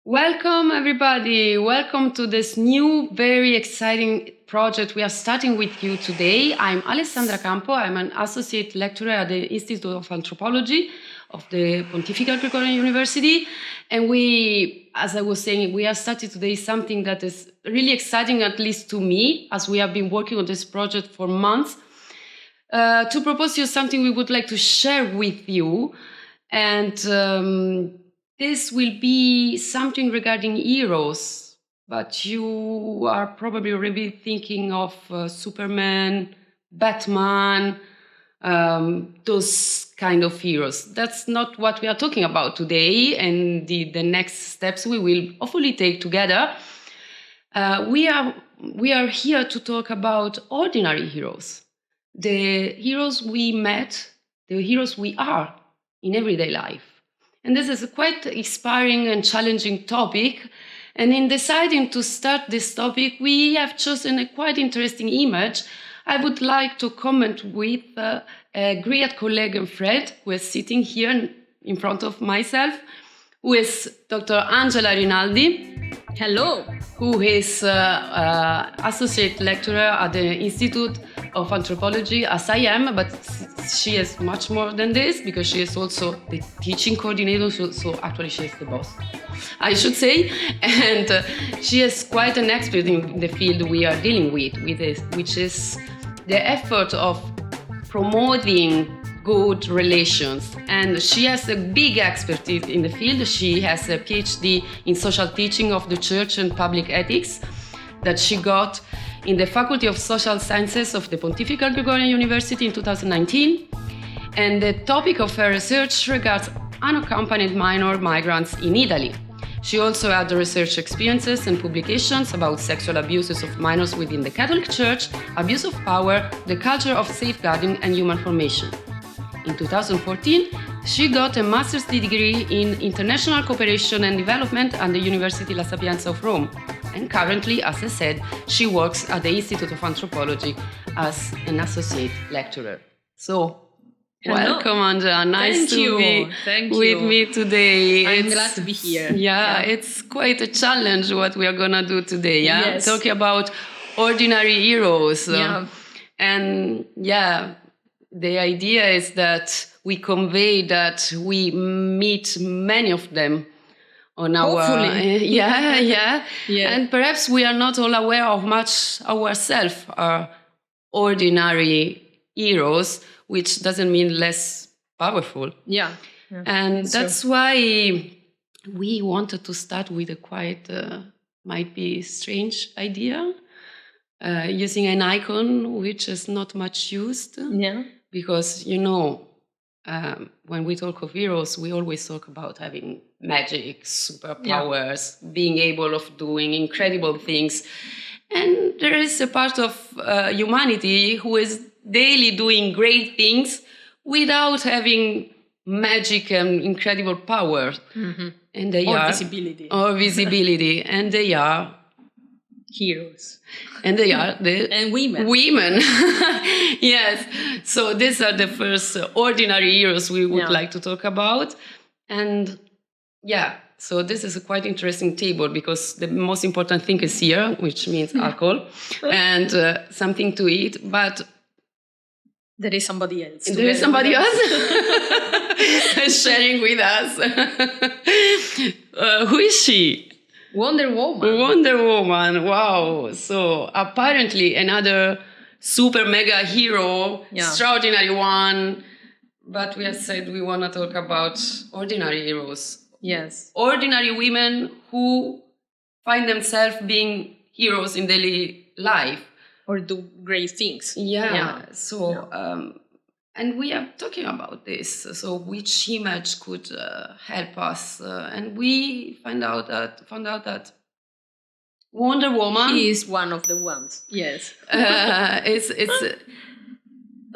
Welcome, everybody. Welcome to this new, very exciting project we are starting with you today. I'm Alessandra Campo. I'm an associate lecturer at the Institute of Anthropology of the Pontifical Gregorian University. And we, as I was saying, we are starting today something that is really exciting, at least to me, as we have been working on this project for months, to propose you something we would like to share with you. And this will be something regarding heroes, but you are probably already thinking of Superman, Batman, those kind of heroes. That's not what we are talking about today, and the next steps we will hopefully take together. We are here to talk about ordinary heroes, the heroes we met, the heroes we are in everyday life. And this is a quite inspiring and challenging topic. And in deciding to start this topic, we have chosen a quite interesting image. I would like to comment with a great colleague and friend who is sitting here in front of myself, who is Dr. Angela Rinaldi. Hello. Who is associate lecturer at the Institute of Anthropology, as I am, but she is much more than this because she is also the teaching coordinator, so actually she is the boss, I should say. And she is quite an expert in the field we are dealing with this, which is the effort of promoting good relations. And she has a big expertise in the field. She has a PhD in social teaching of the church and public ethics that she got in the Faculty of Social Sciences of the Pontifical Gregorian University in 2019. And the topic of her research regards unaccompanied minor migrants in Italy. She also had research experiences and publications about sexual abuses of minors within the Catholic Church, abuse of power, the culture of safeguarding, and human formation. In 2014, she got a master's degree in international cooperation and development at the University La Sapienza of Rome. And currently, as I said, she works at the Institute of Anthropology as an associate lecturer. So, hello. Welcome, Angela. Nice to be with me today. I'm glad to be here. Yeah, it's quite a challenge what we are going to do today. Yeah, yes. Talking about ordinary heroes. And the idea is that we convey that we meet many of them on our... Hopefully. Yeah. And perhaps we are not all aware of much ourselves are ordinary heroes, which doesn't mean less powerful. Yeah. And that's why we wanted to start with a quite, might be strange idea, using an icon which is not much used. Yeah. Because, when we talk of heroes, we always talk about having magic, superpowers, being able of doing incredible things. And there is a part of humanity who is daily doing great things without having magic and incredible power. Mm-hmm. And they or are visibility. And they are heroes. And they are and women. Yes. So these are the first ordinary heroes we would like to talk about. And so this is a quite interesting table because the most important thing is here, which means alcohol and something to eat. But there is somebody else. There is somebody else sharing with us. Who is she? Wonder Woman. Wow. So apparently another super mega hero, extraordinary one. But we have said we want to talk about ordinary heroes. Yes. Ordinary women who find themselves being heroes in daily life. Or do great things. And we are talking about this. So which image could help us? And we found out that Wonder Woman is one of the ones. Yes. It's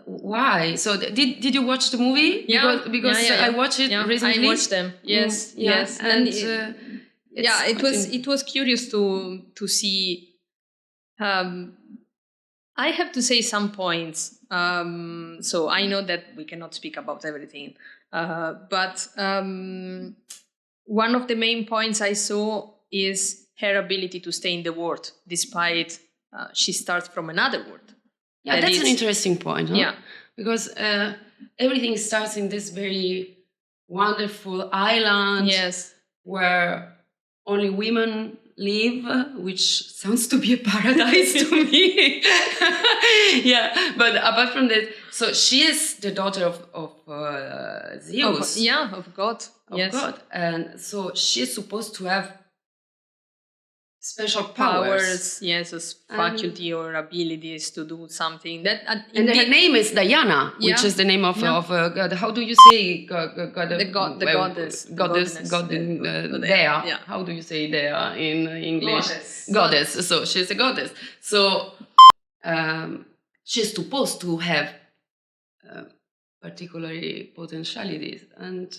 why? So did you watch the movie? Yeah. Because I watched it recently. I watched them. Yes. Yes. And it was curious to see. I have to say some points. So I know that we cannot speak about everything, but one of the main points I saw is her ability to stay in the world, despite she starts from another world. Yeah, that's an interesting point. Huh? Yeah. Because everything starts in this very wonderful island where only women live, which sounds to be a paradise to me. Yeah, but apart from that, so she is the daughter of Zeus. Of God. Of God. And so she's supposed to have special powers. Yes, as faculty or abilities to do something. And her name is Diana, which is the name of God. How do you say God? The goddess. Dea. Yeah. How do you say Dea in English? Goddess. So she's a goddess. So she's supposed to have particularly potentialities. And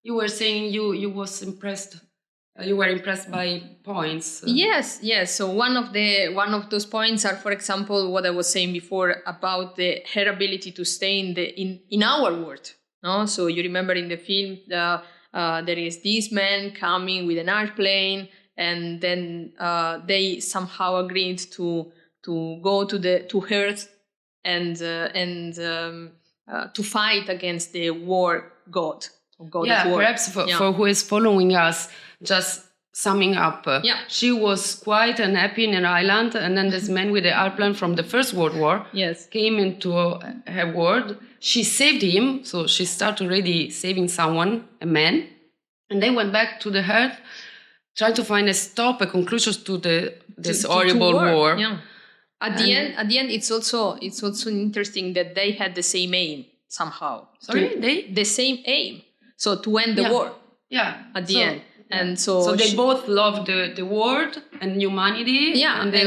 you were saying you was impressed. You were impressed by points. Yes. So one of those points are, for example, what I was saying before about her ability to stay in our world. No, so you remember in the film there is this man coming with an airplane, and then they somehow agreed to go to Earth and to fight against the war god. Perhaps for who is following us, just summing up, she was quite unhappy in an island, and then this man with the airplane from the First World War came into her world. She saved him, so she started already saving someone, a man, and they went back to the Earth, trying to find a conclusion to this horrible war. Yeah. At the end, it's also interesting that they had the same aim somehow. The same aim. So to end the war. Yeah. At the end. And so they both love the world and humanity. Yeah. And they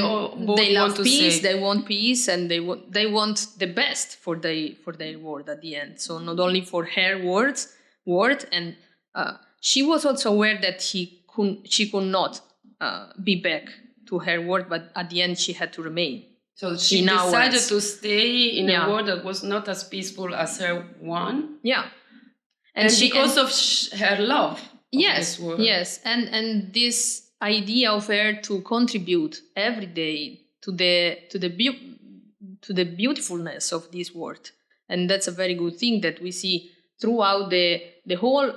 love peace. They want peace, and they want the best for their world at the end. So not only for her world, and she was also aware that she could not be back to her world, but at the end she had to remain. So she decided to stay in a world that was not as peaceful as her one. Yeah. And because of her love of this world. Yes. And this idea of her to contribute every day to the beautifulness of this world. And that's a very good thing that we see throughout the whole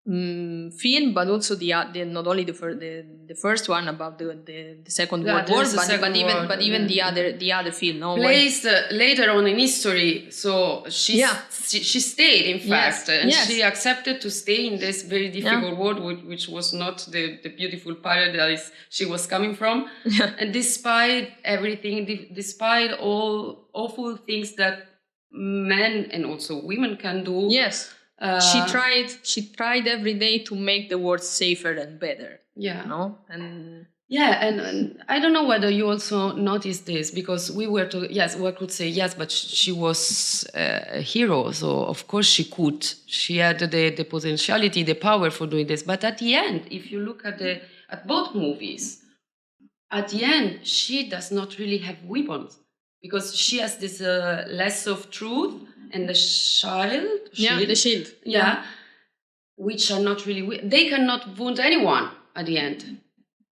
film, but also not only the first one about the Second World War, but even the other film. No? Placed later on in history, so she stayed, in fact, and she accepted to stay in this very difficult world, which was not the beautiful paradise she was coming from. And despite everything, despite all awful things that men and also women can do. Yes. She tried every day to make the world safer and better. Yeah. No? And I don't know whether you also noticed this, because we could say yes, but she was a hero, so of course she could. She had the potentiality, the power for doing this. But at the end, if you look at both movies, at the end she does not really have weapons, because she has this less of truth. And the shield. The shield. Yeah. Which are not really... They cannot wound anyone at the end.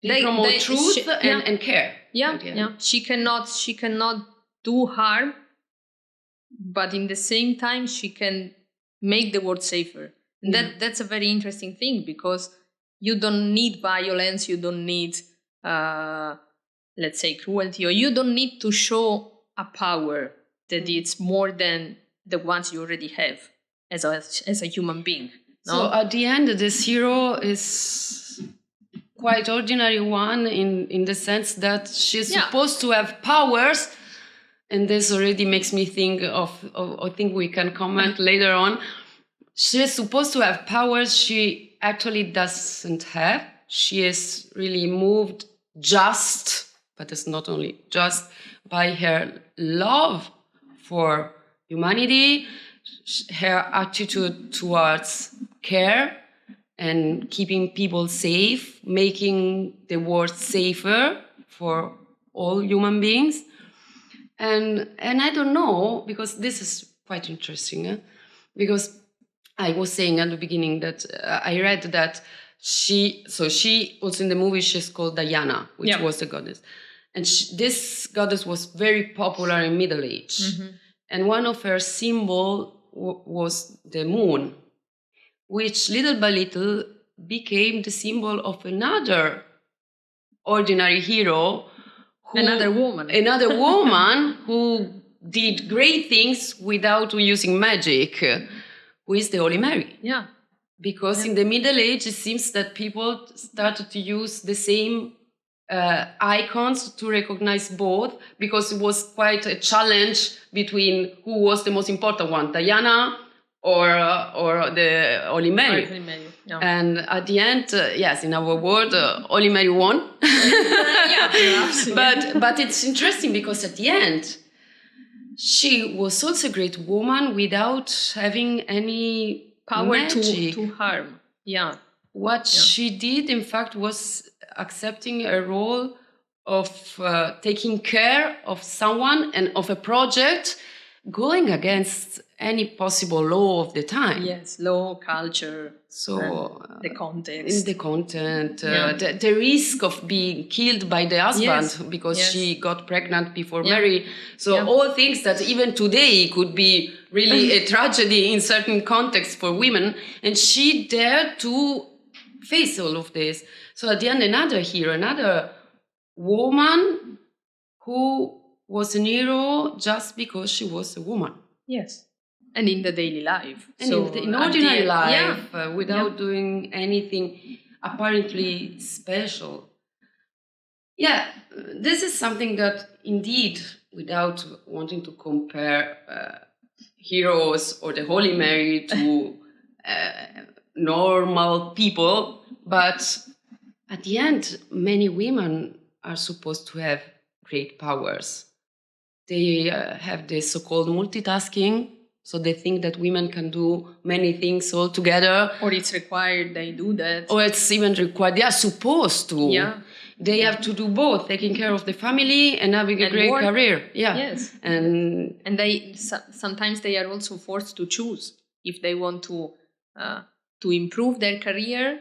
They promote truth and care. Yeah. She cannot do harm, but in the same time, she can make the world safer. And that's a very interesting thing, because you don't need violence, you don't need, let's say, cruelty, or you don't need to show a power that it's more than the ones you already have as a human being. No? So at the end, this hero is quite ordinary one in the sense that she's supposed to have powers, and this already makes me think of I think we can comment later on. She's supposed to have powers she actually doesn't have. She is really moved but it's not only just, by her love for humanity, her attitude towards care and keeping people safe, making the world safer for all human beings. And I don't know, because this is quite interesting, because I was saying at the beginning that I read that she also in the movie, she's called Diana, which was the goddess. And this goddess was very popular in Middle Age. And one of her symbol was the moon, which little by little became the symbol of another ordinary hero. Another woman Who did great things without using magic, who is the Holy Mary. Yeah. Because in the Middle Age, it seems that people started to use the same icons to recognize both, because it was quite a challenge between who was the most important one, Diana or the Holy Mary. Holy Mary. Yeah. And at the end, yes, in our world, Holy Mary won. But it's interesting because at the end, she was also a great woman without having any power magic to harm. Yeah. What she did, in fact, was accepting a role of taking care of someone and of a project, going against any possible law of the time. Yes, law, culture, so the context. In the content, the risk of being killed by the husband because she got pregnant before Mary. So all things that even today could be really a tragedy in certain contexts for women. And she dared to face all of this. So at the end, another hero, another woman who was an hero just because she was a woman. Yes. And in the daily life. And in ordinary life, without doing anything apparently special. Yeah, this is something that indeed, without wanting to compare heroes or the Holy Mary to normal people, but at the end, many women are supposed to have great powers. They have this so-called multitasking, so they think that women can do many things all together. Or it's required they do that. Or it's even required. They are supposed to. Yeah. They have to do both, taking care of the family and having a great career. Yeah. Yes. And they sometimes they are also forced to choose if they want to improve their career.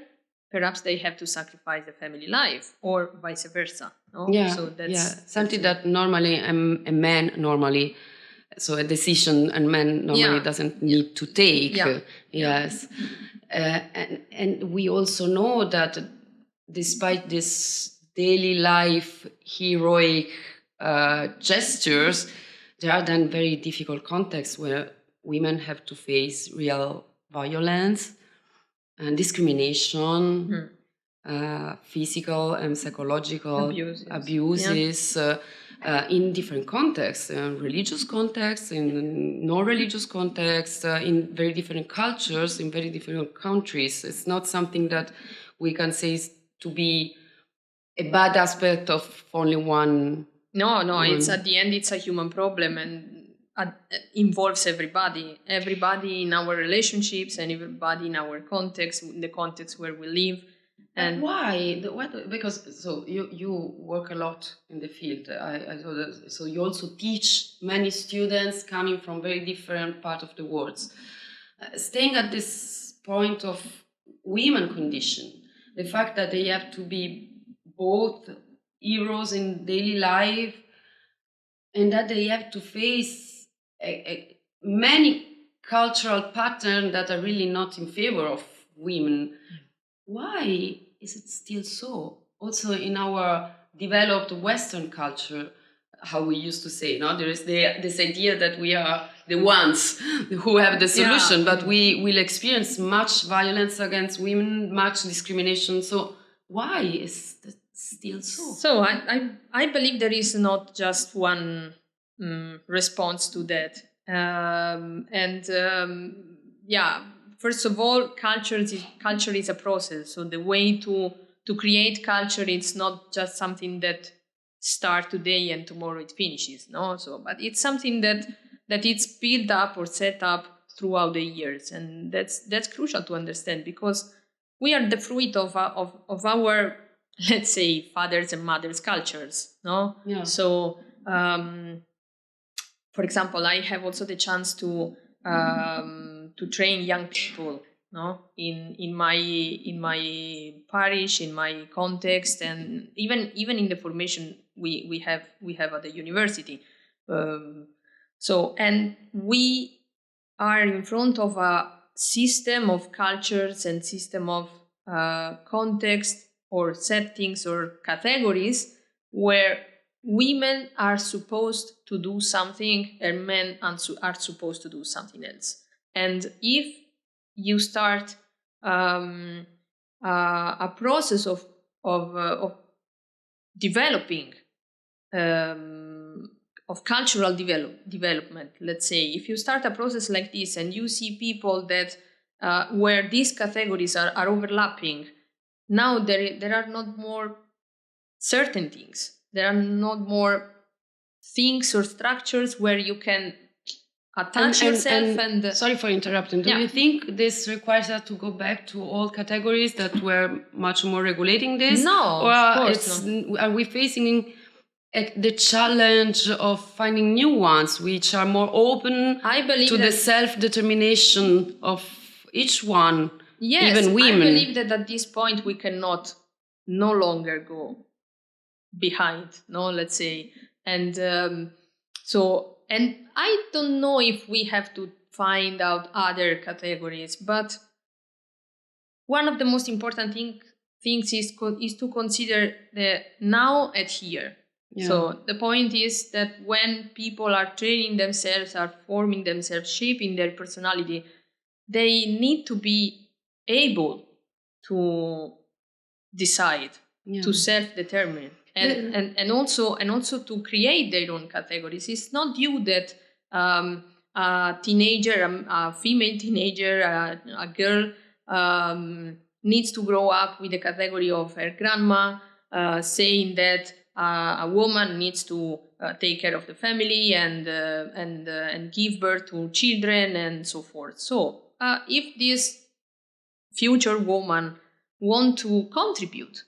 Perhaps they have to sacrifice the family life, or vice versa. No? Yeah, so that's something that normally a man normally, so a decision a man normally doesn't need to take. Yeah. Yes, and we also know that despite this daily life heroic gestures, there are then very difficult contexts where women have to face real violence and discrimination, physical and psychological abuses in different contexts, religious contexts, in non-religious contexts, in very different cultures, in very different countries. It's not something that we can say is to be a bad aspect of only one. No, it's at the end, it's a human problem, and involves everybody in our relationships and everybody in our context, in the context where we live. And why? Because you work a lot in the field. I saw that. So you also teach many students coming from very different parts of the world. Staying at this point of women condition, the fact that they have to be both heroes in daily life and that they have to face many cultural patterns that are really not in favor of women. Why is it still so? Also in our developed Western culture, how we used to say, no, there is this idea that we are the ones who have the solution, but we will experience much violence against women, much discrimination. So why is that still so? So I believe there is not just one response to that. First of all, culture is a process. So the way to create culture, it's not just something that starts today and tomorrow it finishes. No, but it's something that it's built up or set up throughout the years, and that's crucial to understand, because we are the fruit of our, let's say, fathers and mothers' cultures. No, so. For example, I have also the chance to train young people no, in my parish, in my context, and even in the formation we have at the university. So, and we are in front of a system of cultures and system of context or settings or categories where women are supposed to do something and men are supposed to do something else. And if you start a process of developing, of cultural development, let's say, if you start a process like this and you see people that where these categories are overlapping, now there are not more certain things. There are not more things or structures where you can attach yourself. And sorry for interrupting. Do you think this requires us to go back to old categories that were much more regulating this? No, or of course not. Are we facing the challenge of finding new ones which are more open to the self-determination of each one? Yes, even women. I believe that at this point we cannot no longer go behind, no, let's say. And and I don't know if we have to find out other categories, but one of the most important things is to consider the now and here. Yeah. So the point is that when people are training themselves, are forming themselves, shaping their personality, they need to be able to decide, to self-determine. And also to create their own categories. It's not you that a teenager, a female teenager, a girl needs to grow up with the category of her grandma, saying that a woman needs to take care of the family and give birth to children and so forth. So if this future woman want to contribute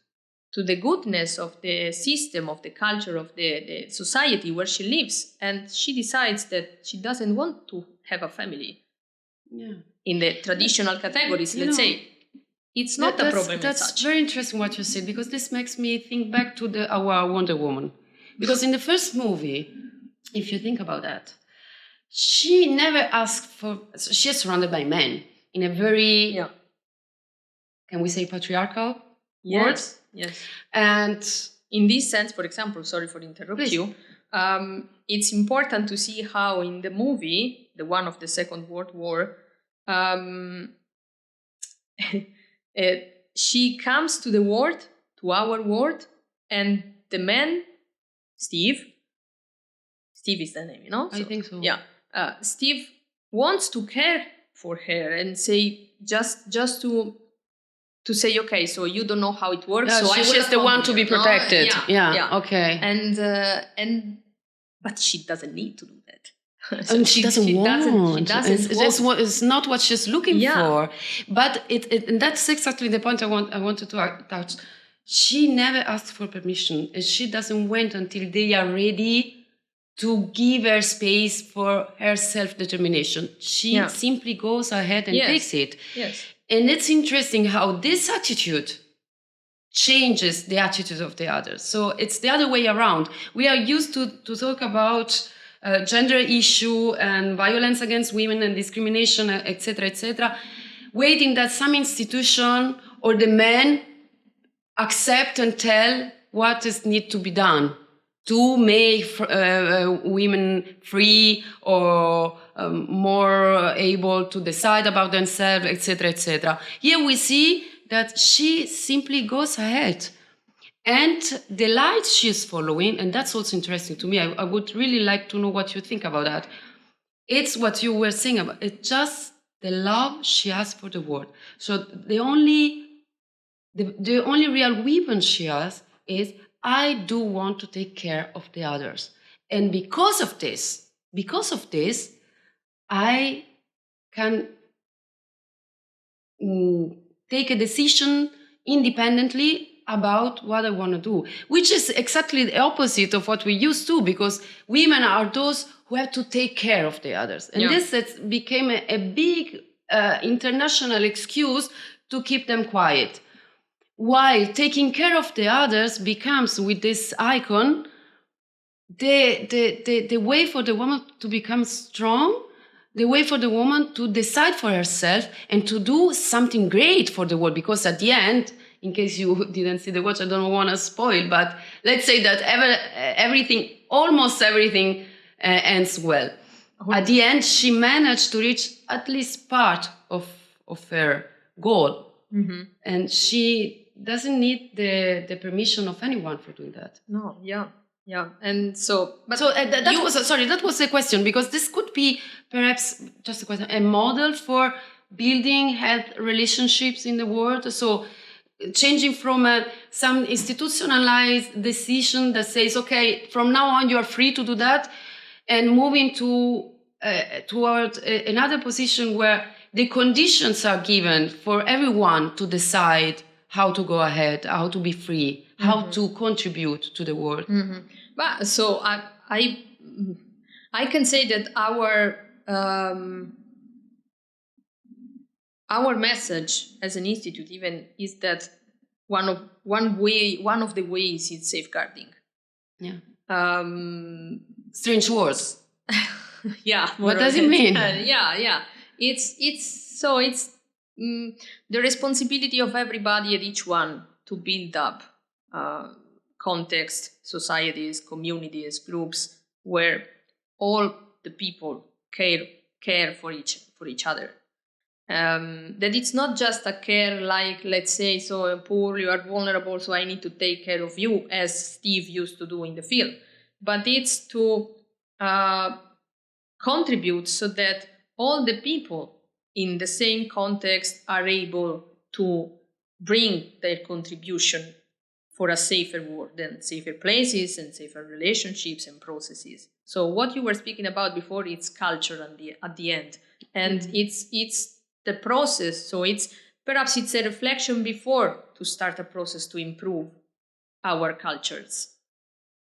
to the goodness of the system, of the culture, of the society where she lives, and she decides that she doesn't want to have a family in the traditional categories, let's say, it's not a problem. That's very interesting what you said, because this makes me think back to our Wonder Woman. Because in the first movie, if you think about that, she never asked for... She's surrounded by men in a very... Can we say patriarchal world? Yes. And in this sense, for example, sorry for interrupting you, it's important to see how in the movie, the one of the Second World War, she comes to the world, to our world, and the man, Steve is the name, you know? I think so. Yeah. Steve wants to care for her and say, just to say, okay, so you don't know how it works, so she's the one to be protected. No? Yeah, okay. But she doesn't need to do that. So and she doesn't want. It's not what she's looking for. But and that's exactly the point I wanted to touch. She never asked for permission. She doesn't wait until they are ready to give her space for her self-determination. She simply goes ahead and takes it. Yes. And it's interesting how this attitude changes the attitude of the others. So it's the other way around. We are used to talk about gender issue and violence against women and discrimination, etc., waiting that some institution or the men accept and tell what is need to be done to make women free or more able to decide about themselves, etc. Here we see that she simply goes ahead. And the light she's following, and that's also interesting to me, I would really like to know what you think about that. It's what you were saying about, it's just the love she has for the world. So the only real weapon she has is, I do want to take care of the others. And because of this, I can take a decision independently about what I want to do, which is exactly the opposite of what we used to, because women are those who have to take care of the others. And this became a big international excuse to keep them quiet. While taking care of the others becomes, with this icon, the way for the woman to become strong, the way for the woman to decide for herself and to do something great for the world. Because at the end, in case you didn't see the watch, I don't want to spoil, but let's say that almost everything ends well. At the end, she managed to reach at least part of her goal. Mm-hmm. And she doesn't need the permission of anyone for doing that. No, yeah. And so... that was the question, because this could be perhaps just a question, a model for building health relationships in the world. So changing from some institutionalized decision that says, okay, from now on you are free to do that, and moving toward another position where the conditions are given for everyone to decide how to go ahead, how to be free, how to contribute to the world. Mm-hmm. But so I can say that our message as an institute even is that one of the ways is safeguarding. Yeah. Strange words. Yeah. What does it mean? Yeah. It's the responsibility of everybody and each one to build up context, societies, communities, groups where all the people care for each other. That it's not just a care like, let's say, so poor, you are vulnerable, so I need to take care of you, as Steve used to do in the film. But it's to contribute so that all the people in the same context are able to bring their contribution for a safer world and safer places and safer relationships and processes. So what you were speaking about before, it's culture at the end. And it's the process. So perhaps it's a reflection before to start a process to improve our cultures.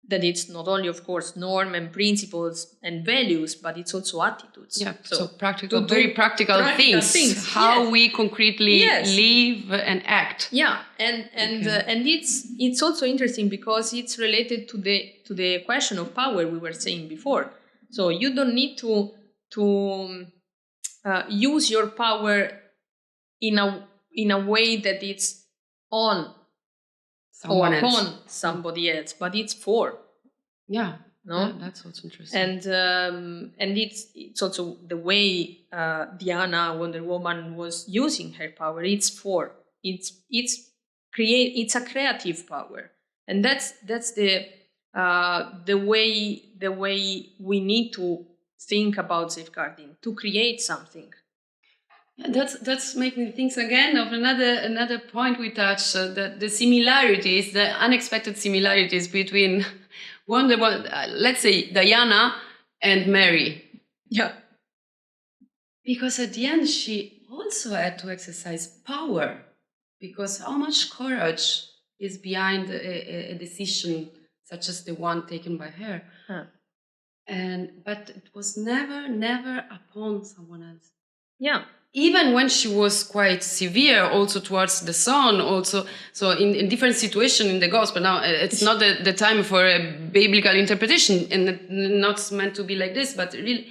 That it's not only, of course, norm and principles and values, but it's also attitudes. Yeah, so very practical things. How we concretely live and act. Yeah, and it's also interesting because it's related to the question of power we were saying before. So you don't need to use your power in a way that it's on someone or upon else. somebody else, but it's for. Yeah. No, yeah, that's also interesting. And it's also the way Diana, Wonder Woman, was using her power. It's for. It's a creative power, and that's the way we need to think about safeguarding, to create something. That's making me think again of another point we touched, the similarities, the unexpected similarities between Wonder Woman, let's say Diana and Mary. Yeah. Because at the end she also had to exercise power, because how much courage is behind a decision such as the one taken by her. Huh. But it was never upon someone else. Yeah. Even when she was quite severe also towards the son, also, so in different situations in the gospel. Now, it's not the time for a biblical interpretation, and not meant to be like this, but really,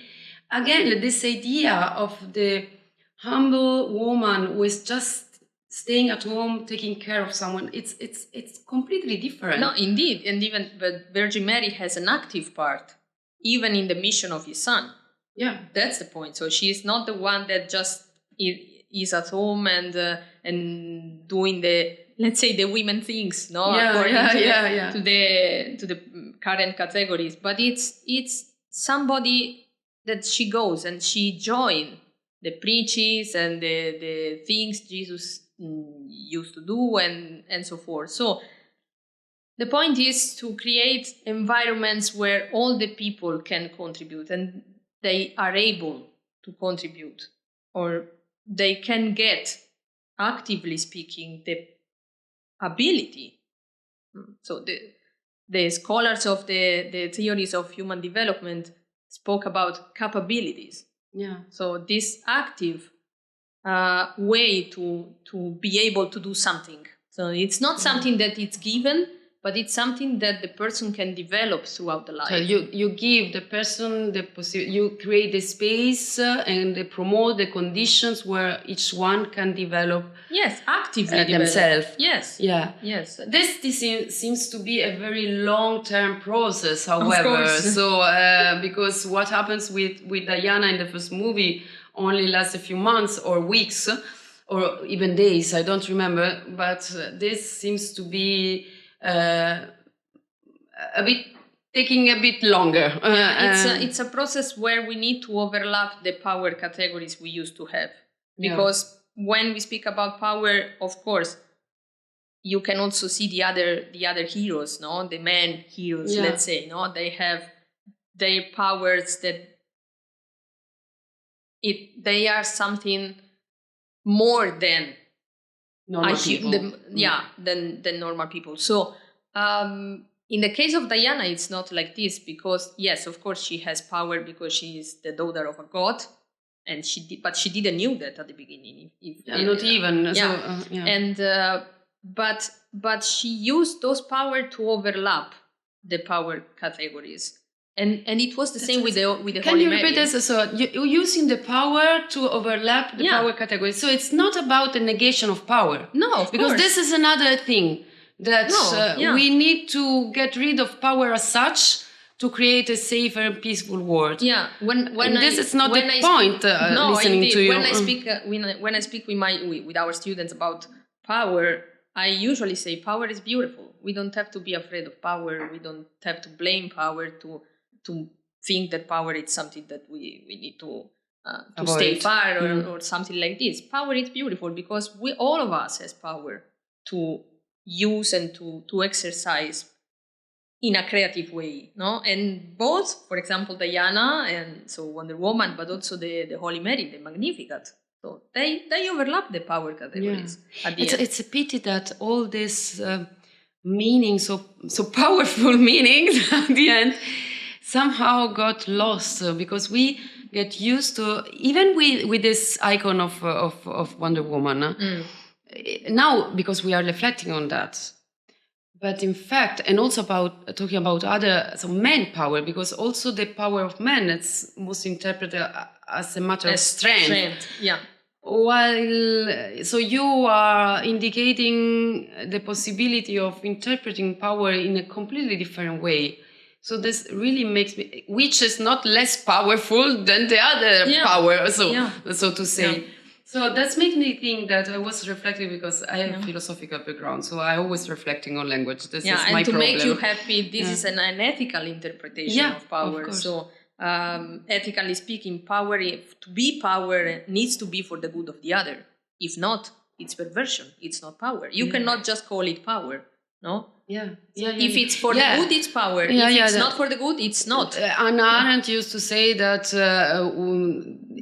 again, this idea of the humble woman who is just staying at home, taking care of someone, it's completely different. No, indeed, and even but Virgin Mary has an active part, even in the mission of his son. Yeah, that's the point. So she is not the one that just is at home and doing the, let's say, the women things, no? To the current categories. But it's somebody that she goes and she joins the preaches and the things Jesus used to do and so forth. So the point is to create environments where all the people can contribute and they are able to contribute, or they can get, actively speaking, the ability. So the scholars of the theories of human development spoke about capabilities. Yeah. So this active way to be able to do something. So it's not something that it's given, but it's something that the person can develop throughout the life. So you give the person the possibility, you create the space and promote the conditions where each one can develop. Yes, actively themselves. Yes. Yeah. Yes. This seems to be a very long-term process, however. Of course. So because what happens with Diana in the first movie only lasts a few months or weeks or even days, I don't remember. But this seems to be taking a bit longer. It's a process where we need to overlap the power categories we used to have. Because when we speak about power, of course, you can also see the other heroes, no? The men heroes, let's say, no? They have their powers that they are something more than normal people. Than normal people. So in the case of Diana, it's not like this because yes, of course, she has power because she is the daughter of a god, and but she didn't knew that at the beginning. But she used those power to overlap the power categories. And it was the same with the Holy Mary. Can you repeat this? So you're using the power to overlap the power categories. So it's not about the negation of power. No, because this is another thing that we need to get rid of power as such to create a safer and peaceful world. Yeah, this is not the point. Listening to you. When I speak with our students about power, I usually say power is beautiful. We don't have to be afraid of power. We don't have to blame power to think that power is something that we need to stay far or something like this. Power is beautiful because all of us has power to use and to exercise in a creative way, no? And both, for example, Diana and so Wonder Woman, but also the Holy Mary, the Magnificat. So they overlap the power categories at the end. It's a pity that all this meaning, so powerful meanings at the end, somehow got lost because we get used to, even with this icon of Wonder Woman, now because we are reflecting on that. But in fact, and also about talking about men power, because also the power of men, it's most interpreted as a matter of strength. Yeah. While, so you are indicating the possibility of interpreting power in a completely different way. So this really makes me, which is not less powerful than the other power, so to say. Yeah. So that's made me think that I was reflecting because I have a philosophical background, so I always reflecting on language. This is my problem. And to make you happy, this is an ethical interpretation of power. So ethically speaking, power, to be power, needs to be for the good of the other. If not, it's perversion. It's not power. You cannot just call it power, no? If it's for the good, it's power. If it's not for the good, it's not. Hannah Arendt used to say that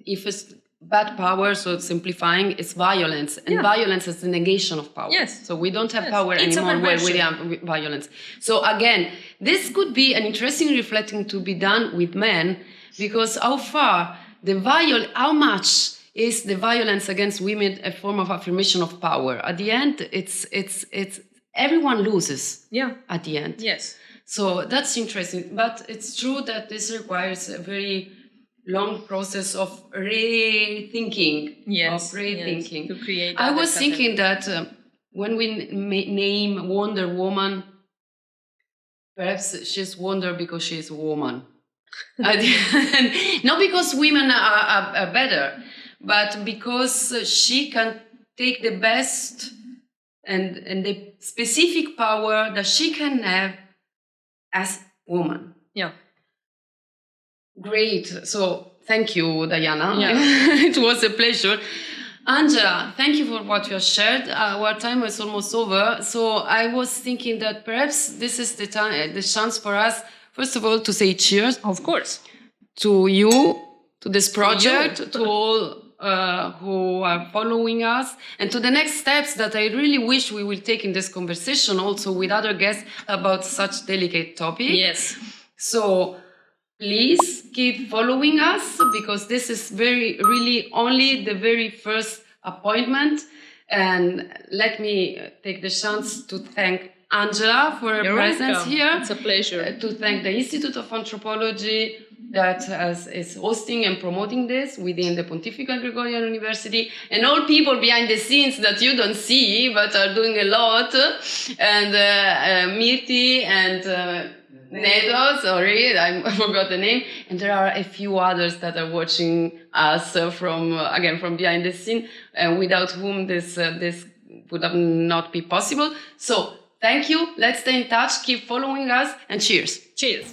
if it's bad power, so it's simplifying, it's violence. And violence is the negation of power. Yes. So we don't have power anymore where we have violence. So again, this could be an interesting reflecting to be done with men, because how much is the violence against women a form of affirmation of power? At the end, it's everyone loses. At the end. Yes. So that's interesting. But it's true that this requires a very long process of rethinking. To create. I was thinking that when we name Wonder Woman, perhaps she's Wonder because she's a woman. Not because women are better, but because she can take the best and the specific power that she can have as woman. Great. So thank you, Diana. It was a pleasure. Angela, thank you for what you have shared. Our time is almost over. So I was thinking that perhaps this is the chance for us, first of all, to say cheers. Of course. To you, to this project, to all who are following us, and to the next steps that I really wish we will take in this conversation also with other guests about such delicate topic. Yes. So please keep following us, because this is really only the very first appointment. And let me take the chance to thank Angela for her presence welcome. here. It's a pleasure. To thank the Institute of Anthropology that is hosting and promoting this within the Pontifical Gregorian University, and all people behind the scenes that you don't see but are doing a lot, and Mirti and Nedo, sorry, I forgot the name, and there are a few others that are watching us from behind the scene, without whom this would have not be possible. So thank you. Let's stay in touch. Keep following us, and cheers. Cheers.